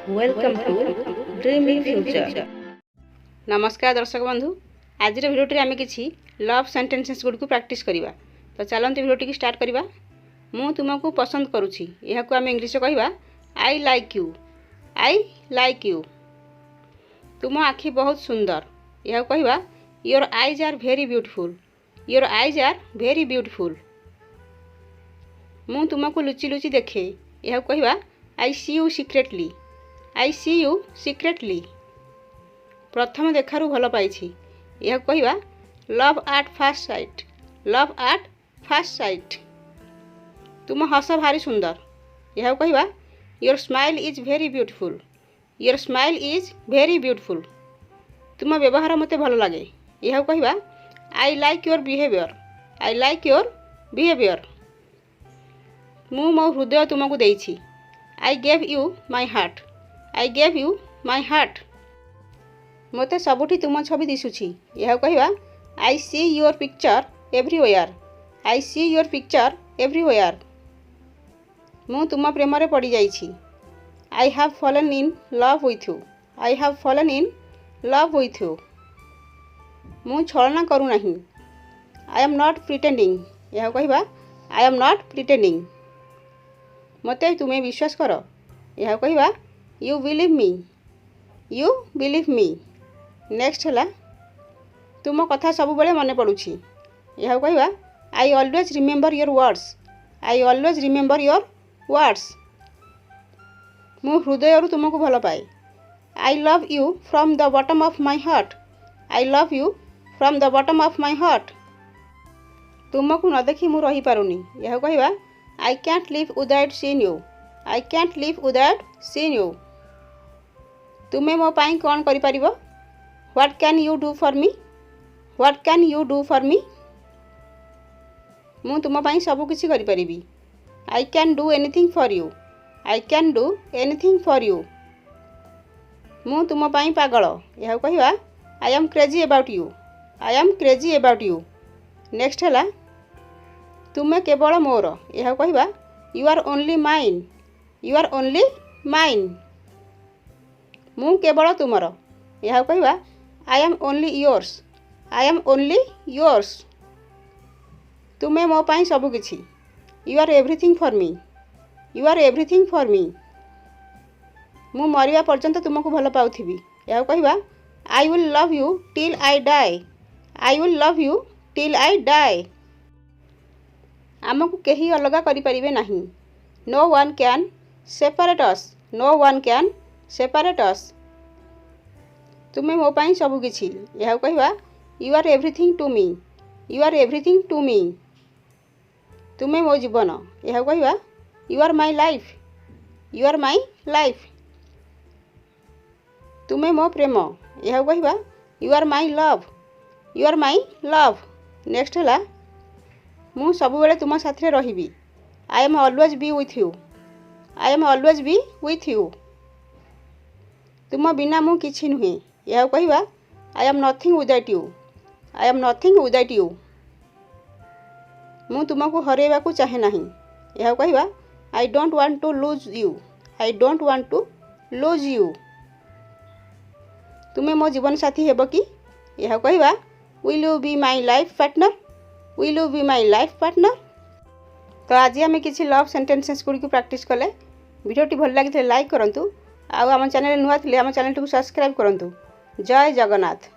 Welcome to Dreamy Future. नमस्कार दर्शक बंधु आज भिडियोटी आम कि लव सेंटेंसेस गुड़ को प्रैक्टिस करवा। तो चलते भिडियोटी स्टार्ट करवा। मु तुमको पसंद करुँची यह आम इंग्लिश कहवा I like you. I like you. तुम आखि बहुत सुंदर यह कहवा your eyes are very beautiful. Your eyes are very beautiful. मु तुमको लुचि लुचि देखे यह कहवा I see you secretly. I see you secretly. प्रथम देखारू भल पाई यह कहवा love at first sight. Love at first sight. तुम हस भारी सुंदर यह कहवा your smile is very beautiful. Your smile is very beautiful. तुम व्यवहार मते भल लगे यह कहवा I like your behaviour. I like your behaviour. मु मो हृदय तुमको देइछि। I gave you my heart. I gave you my heart. मते सबुठी तुम छवि दिशुछि यह कहवा I see your picture everywhere. I see your picture everywhere. मु तुम प्रेम रे पड़ी जाइछि। I have fallen in love with you. I have fallen in love with you. मु छलना करू नहीं। आई एम नॉट प्रिटेंडिंग यह कहवा आई एम नॉट प्रिटेंडिंग। मते तुम्हें विश्वास कर यह कहवा you believe me. You believe me. Next है तुम कथा सब बेले मन पड़ुछि यह कहवा I always remember your words. I always remember your words. मु हृदय तुमको भल पाए। I love you from the bottom of my heart. I love you from the bottom of my heart. तुमको न देखी मु रही पारुनी यह कहवा I can't live without seeing you. I can't live without seeing you. तुम्हें मो पाई कौन करि परिबो? What can you do for me? What can you do for me? मु तुम पाई सब किछि करि परिबी। I can do anything for you. I can do anything for you. मु तुम पाई पागल यह कहवा I am crazy about you. I am crazy about you. Next है तुम्हें केवल मोर यह कहवा you are only mine. You are only mine. मु केवल तुमर यह कहवा I am only yours. I am only yours. तुम्हें मो पाई सब किछि। You are everything for me. You are everything for me. मु मरिया पर्यंत तुमको भल पाउथिबी यह कहवा I will love you till I die. I will love you till I die. आमको केही अलगा करि परिबे नहीं। No one can separate us. No one can separate us. तुम्हें मो पाई सब किछि यह कहवा you are everything to me. You are everything to me. तुम्हें मो जीवन यह कहवा you are my life. You are my life. तुम्हें मो प्रेम यह कहवा you are my love. You are my love. Next है मु सब बेले तुम साथी रहिबी। I am always be with you. I am always be with you. तुम बिना मु किछि नुहे यह कहवा I am nothing without you. I am nothing without you. मु तुमको हरेबा को चाहे नहीं यह कहवा I don't want to lose you. I don't want to lose you. तुम्हें मो जीवन साथी हेब कि यह कहवा will you be my life partner. Will you be my life partner. तो आज आम किसी लव सेंटेंसेस गुड़ी प्रैक्टिस कले। वीडियोटी भल लगी लाइक करूँ। आम चैनल नुआ थे आम चैनल को सब्सक्राइब करूँ। जय जगन्नाथ।